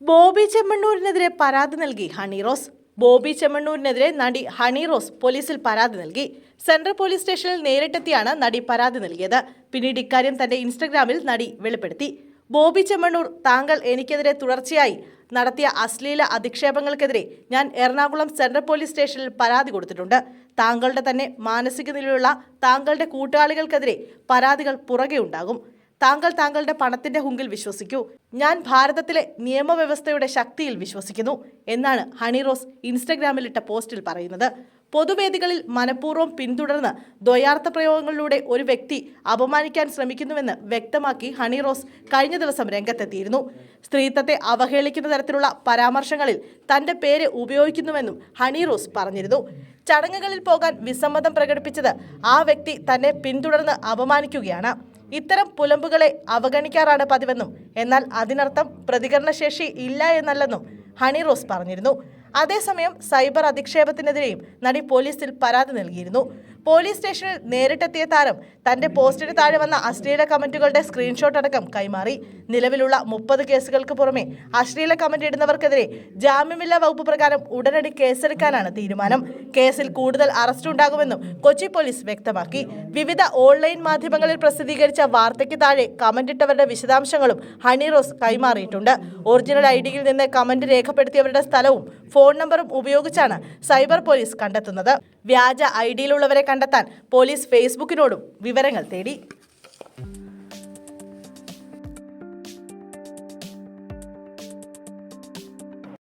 ബോബി ചെമ്മണ്ണൂരിനെതിരെ പരാതി നൽകി ഹണി റോസ്. ബോബി ചെമ്മണ്ണൂരിനെതിരെ നടി ഹണി റോസ് പോലീസിൽ പരാതി നൽകി. സെൻട്രൽ പോലീസ് സ്റ്റേഷനിൽ നേരിട്ടെത്തിയാണ് നടി പരാതി നൽകിയത്. പിന്നീട് ഇക്കാര്യം തന്റെ ഇൻസ്റ്റഗ്രാമിൽ നടി വെളിപ്പെടുത്തി. ബോബി ചെമ്മണ്ണൂർ, താങ്കൾ എനിക്കെതിരെ തുടർച്ചയായി നടത്തിയ അശ്ലീല അധിക്ഷേപങ്ങൾക്കെതിരെ ഞാൻ എറണാകുളം സെൻട്രൽ പോലീസ് സ്റ്റേഷനിൽ പരാതി കൊടുത്തിട്ടുണ്ട്. താങ്കളുടെ തന്നെ മാനസിക നിലയിലുള്ള താങ്കളുടെ കൂട്ടാളികൾക്കെതിരെ പരാതികൾ പുറകെ ഉണ്ടാകും. താങ്കൾ താങ്കളുടെ പണത്തിന്റെ ഹുങ്കിൽ വിശ്വസിക്കൂ. ഞാൻ ഭാരതത്തിലെ നിയമവ്യവസ്ഥയുടെ ശക്തിയിൽ വിശ്വസിക്കുന്നു എന്നാണ് ഹണി റോസ് ഇൻസ്റ്റഗ്രാമിലിട്ട പോസ്റ്റിൽ പറയുന്നത്. പൊതുവേദികളിൽ മനഃപൂർവ്വം പിന്തുടർന്ന് ദ്വയാർത്ഥ പ്രയോഗങ്ങളിലൂടെ ഒരു വ്യക്തി അപമാനിക്കാൻ ശ്രമിക്കുന്നുവെന്ന് വ്യക്തമാക്കി ഹണി റോസ് കഴിഞ്ഞ ദിവസം രംഗത്തെത്തിയിരുന്നു. സ്ത്രീത്വത്തെ അവഹേളിക്കുന്ന തരത്തിലുള്ള പരാമർശങ്ങളിൽ തന്റെ പേര് ഉപയോഗിക്കുന്നുവെന്നും ഹണി റോസ് പറഞ്ഞിരുന്നു. ചടങ്ങുകളിൽ പോകാൻ വിസമ്മതം പ്രകടിപ്പിച്ചത് ആ വ്യക്തി തന്നെ പിന്തുടർന്ന് അപമാനിക്കുകയാണ്. ഇത്തരം പുലമ്പുകളെ അവഗണിക്കാറാണ് പതിവെന്നും എന്നാൽ അതിനർത്ഥം പ്രതികരണശേഷി ഇല്ല എന്നല്ലെന്നും ഹണി റോസ് പറഞ്ഞിരുന്നു. അതേസമയം സൈബർ അധിക്ഷേപത്തിനെതിരെയും നടി പോലീസിൽ പരാതി നൽകിയിരുന്നു. പോലീസ് സ്റ്റേഷനിൽ നേരിട്ടെത്തിയ താരം തന്റെ പോസ്റ്റിന് താഴെ വന്ന അശ്ലീല കമന്റുകളുടെ സ്ക്രീൻഷോട്ട് അടക്കം കൈമാറി. നിലവിലുള്ള 30 കേസുകൾക്ക് പുറമെ അശ്ലീല കമന്റ് ഇടുന്നവർക്കെതിരെ ജാമ്യമില്ലാ വകുപ്പ് പ്രകാരം ഉടനടി കേസെടുക്കാനാണ് തീരുമാനം. കേസിൽ കൂടുതൽ അറസ്റ്റ് ഉണ്ടാകുമെന്നും കൊച്ചി പോലീസ് വ്യക്തമാക്കി. വിവിധ ഓൺലൈൻ മാധ്യമങ്ങളിൽ പ്രസിദ്ധീകരിച്ച വാർത്തയ്ക്ക് താഴെ കമന്റ് ഇട്ടവരുടെ വിശദാംശങ്ങളും ഹണി റോസ് കൈമാറിയിട്ടുണ്ട്. ഒറിജിനൽ ഐഡിയിൽ നിന്ന് കമന്റ് രേഖപ്പെടുത്തിയവരുടെ സ്ഥലവും ഫോൺ നമ്പറും ഉപയോഗിച്ചാണ് സൈബർ പോലീസ് കണ്ടെത്തുന്നത്. വ്യാജ ഐഡിയിലുള്ളവരെ കണ്ടെത്താൻ പോലീസ് ഫേസ്ബുക്കിനോടും വിവരങ്ങൾ തേടി.